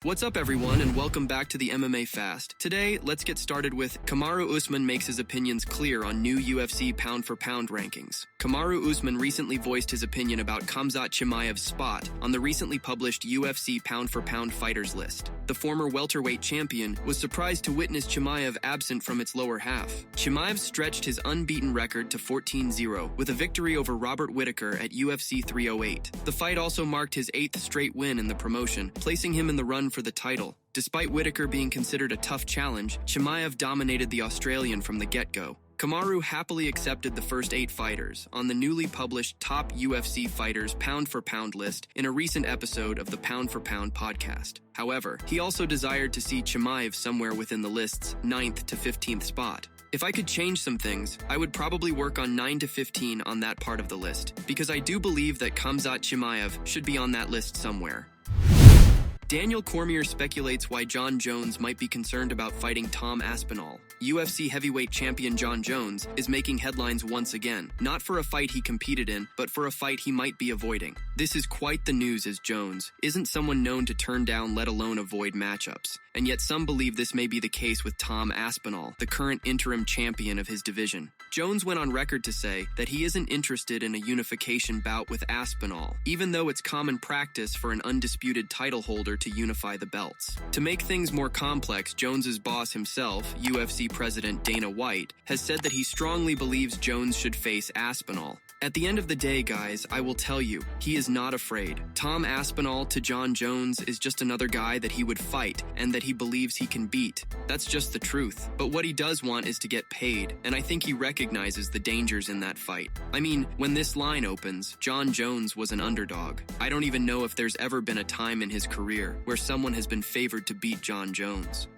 What's up everyone and welcome back to the MMA Fast. Today, let's get started with Kamaru Usman makes his opinions clear on new UFC pound-for-pound rankings. Kamaru Usman recently voiced his opinion about Khamzat Chimaev's spot on the recently published UFC pound-for-pound fighters list. The former welterweight champion was surprised to witness Chimaev absent from its lower half. Chimaev stretched his unbeaten record to 14-0 with a victory over Robert Whittaker at UFC 308. The fight also marked his 8th straight win in the promotion, placing him in the run for the title. Despite Whittaker being considered a tough challenge, Chimaev dominated the Australian from the get-go. Kamaru happily accepted the first 8 fighters on the newly published top UFC fighters pound-for-pound list in a recent episode of the Pound for Pound podcast. However, he also desired to see Chimaev somewhere within the list's 9th to 15th spot. If I could change some things, I would probably work on 9 to 15 on that part of the list, because I do believe that Khamzat Chimaev should be on that list somewhere. Daniel Cormier speculates why Jon Jones might be concerned about fighting Tom Aspinall. UFC heavyweight champion Jon Jones is making headlines once again, not for a fight he competed in, but for a fight he might be avoiding. This is quite the news, as Jones isn't someone known to turn down, let alone avoid matchups. And yet some believe this may be the case with Tom Aspinall, the current interim champion of his division. Jones went on record to say that he isn't interested in a unification bout with Aspinall, even though it's common practice for an undisputed title holder to unify the belts. To make things more complex, Jones's boss himself, UFC President Dana White, has said that he strongly believes Jones should face Aspinall. At the end of the day, guys, I will tell you, he is not afraid. Tom Aspinall to Jon Jones is just another guy that he would fight and that he believes he can beat. That's just the truth. But what he does want is to get paid, and I think he recognizes the dangers in that fight. I mean, when this line opens, Jon Jones was an underdog. I don't even know if there's ever been a time in his career where someone has been favored to beat Jon Jones.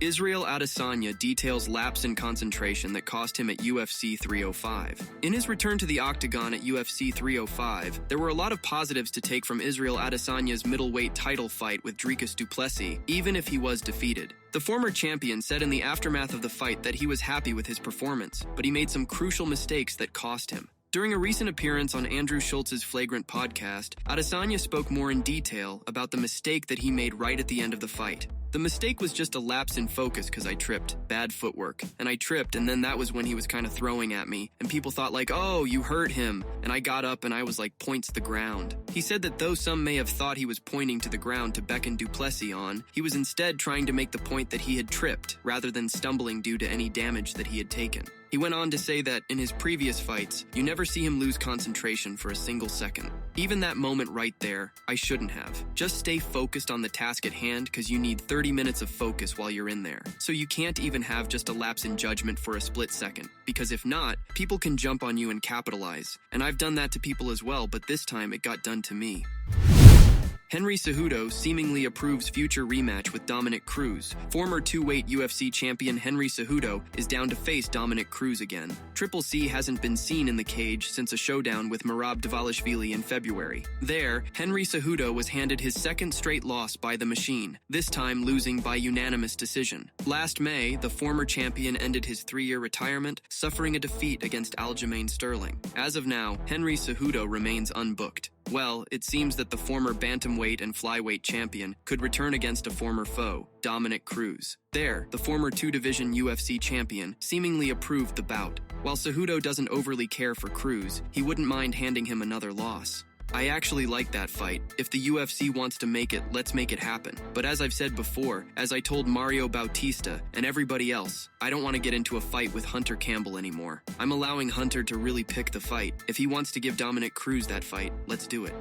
Israel Adesanya details lapse in concentration that cost him at UFC 305. In his return to the octagon at UFC 305, there were a lot of positives to take from Israel Adesanya's middleweight title fight with Dricus du Plessis, even if he was defeated. The former champion said in the aftermath of the fight that he was happy with his performance, but he made some crucial mistakes that cost him. During a recent appearance on Andrew Schultz's Flagrant podcast, Adesanya spoke more in detail about the mistake that he made right at the end of the fight. The mistake was just a lapse in focus because I tripped. Bad footwork. And I tripped, and then that was when he was kind of throwing at me. And people thought like, oh, you hurt him. And I got up and I was like, points the ground. He said that though some may have thought he was pointing to the ground to beckon du Plessis on, he was instead trying to make the point that he had tripped, rather than stumbling due to any damage that he had taken. He went on to say that in his previous fights, you never see him lose concentration for a single second. Even that moment right there, I shouldn't have. Just stay focused on the task at hand because you need 30 minutes of focus while you're in there. So you can't even have just a lapse in judgment for a split second. Because if not, people can jump on you and capitalize. And I've done that to people as well, but this time it got done to me. Henry Cejudo seemingly approves future rematch with Dominick Cruz. Former two-weight UFC champion Henry Cejudo is down to face Dominick Cruz again. Triple C hasn't been seen in the cage since a showdown with Merab Dvalishvili in February. There, Henry Cejudo was handed his second straight loss by the Machine, this time losing by unanimous decision. Last May, the former champion ended his 3-year retirement, suffering a defeat against Aljamain Sterling. As of now, Henry Cejudo remains unbooked. Well, it seems that the former bantamweight and flyweight champion could return against a former foe, Dominick Cruz. There, the former 2-division UFC champion seemingly approved the bout. While Cejudo doesn't overly care for Cruz, he wouldn't mind handing him another loss. I actually like that fight. If the UFC wants to make it, let's make it happen. But as I've said before, as I told Mario Bautista and everybody else, I don't want to get into a fight with Hunter Campbell anymore. I'm allowing Hunter to really pick the fight. If he wants to give Dominick Cruz that fight, let's do it.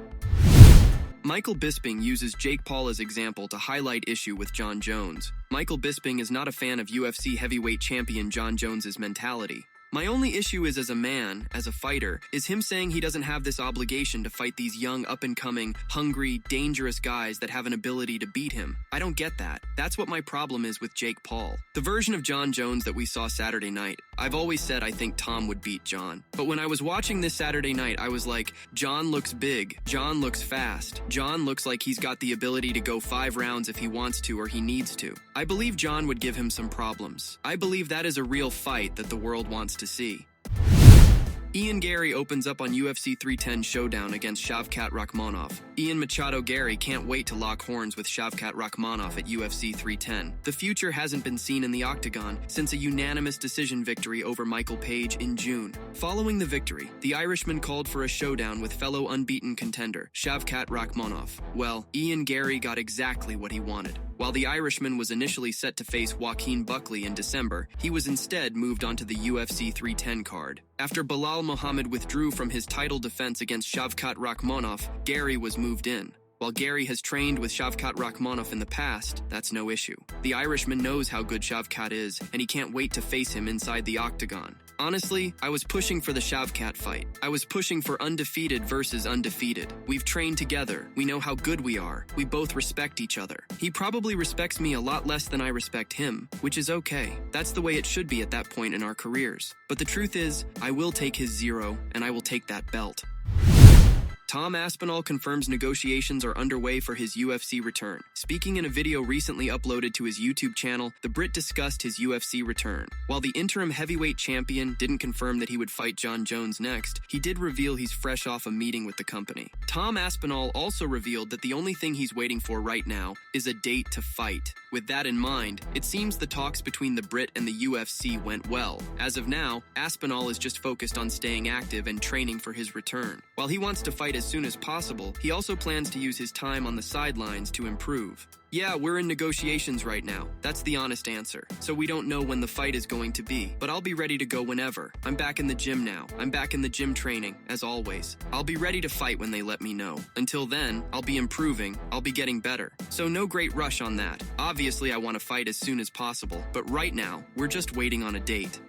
Michael Bisping uses Jake Paul as example to highlight issue with Jon Jones. Michael Bisping is not a fan of UFC heavyweight champion Jon Jones's mentality. My only issue is as a man, as a fighter, is him saying he doesn't have this obligation to fight these young, up-and-coming, hungry, dangerous guys that have an ability to beat him. I don't get that. That's what my problem is with Jake Paul. The version of Jon Jones that we saw Saturday night, I've always said I think Tom would beat Jon. But when I was watching this Saturday night, I was like, Jon looks big, Jon looks fast, Jon looks like he's got the ability to go 5 rounds if he wants to or he needs to. I believe Jon would give him some problems. I believe that is a real fight that the world wants to see. Ian Garry opens up on UFC 310 showdown against Shavkat Rakhmonov. Ian Machado Garry can't wait to lock horns with Shavkat Rakhmonov at UFC 310. The future hasn't been seen in the octagon since a unanimous decision victory over Michael Page in June. Following the victory, the Irishman called for a showdown with fellow unbeaten contender Shavkat Rakhmonov. Well, Ian Garry got exactly what he wanted. While the Irishman was initially set to face Joaquin Buckley in December, he was instead moved onto the UFC 310 card. After Belal Muhammad withdrew from his title defense against Shavkat Rakhmonov, Garry was moved in. While Garry has trained with Shavkat Rakhmonov in the past, that's no issue. The Irishman knows how good Shavkat is, and he can't wait to face him inside the octagon. Honestly, I was pushing for the Shavkat fight. I was pushing for undefeated versus undefeated. We've trained together. We know how good we are. We both respect each other. He probably respects me a lot less than I respect him, which is okay. That's the way it should be at that point in our careers. But the truth is, I will take his 0, and I will take that belt. Tom Aspinall confirms negotiations are underway for his UFC return. Speaking in a video recently uploaded to his YouTube channel, the Brit discussed his UFC return. While the interim heavyweight champion didn't confirm that he would fight Jon Jones next, he did reveal he's fresh off a meeting with the company. Tom Aspinall also revealed that the only thing he's waiting for right now is a date to fight. With that in mind, it seems the talks between the Brit and the UFC went well. As of now, Aspinall is just focused on staying active and training for his return. While he wants to fight as soon as possible, he also plans to use his time on the sidelines to improve. Yeah, we're in negotiations right now. That's the honest answer. So we don't know when the fight is going to be, but I'll be ready to go whenever. I'm back in the gym now. I'm back in the gym training, as always. I'll be ready to fight when they let me know. Until then, I'll be improving. I'll be getting better. So no great rush on that. Obviously, I want to fight as soon as possible, but right now, we're just waiting on a date.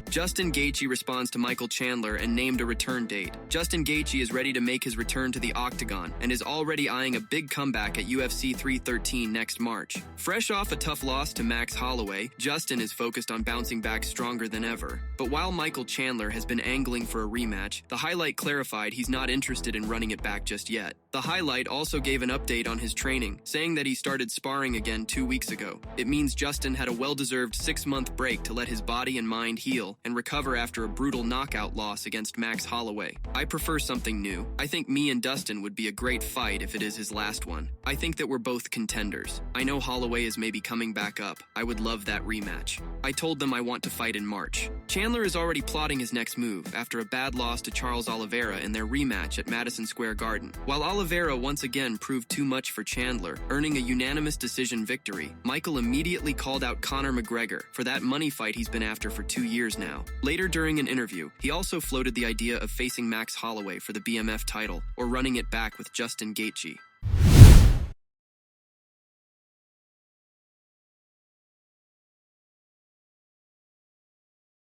Justin Gaethje responds to Michael Chandler and named a return date. Justin Gaethje is ready to make his return to the octagon and is already eyeing a big comeback at UFC 313 next March. Fresh off a tough loss to Max Holloway, Justin is focused on bouncing back stronger than ever. But while Michael Chandler has been angling for a rematch, the highlight clarified he's not interested in running it back just yet. The highlight also gave an update on his training, saying that he started sparring again 2 weeks ago. It means Justin had a well-deserved 6-month break to let his body and mind heal and recover after a brutal knockout loss against Max Holloway. I prefer something new. I think me and Dustin would be a great fight if it is his last one. I think that we're both contenders. I know Holloway is maybe coming back up. I would love that rematch. I told them I want to fight in March. Chandler is already plotting his next move after a bad loss to Charles Oliveira in their rematch at Madison Square Garden. While Oliveira once again proved too much for Chandler, earning a unanimous decision victory, Michael immediately called out Conor McGregor for that money fight he's been after for 2 years now. Later during an interview, he also floated the idea of facing Max Holloway for the BMF title or running it back with Justin Gaethje.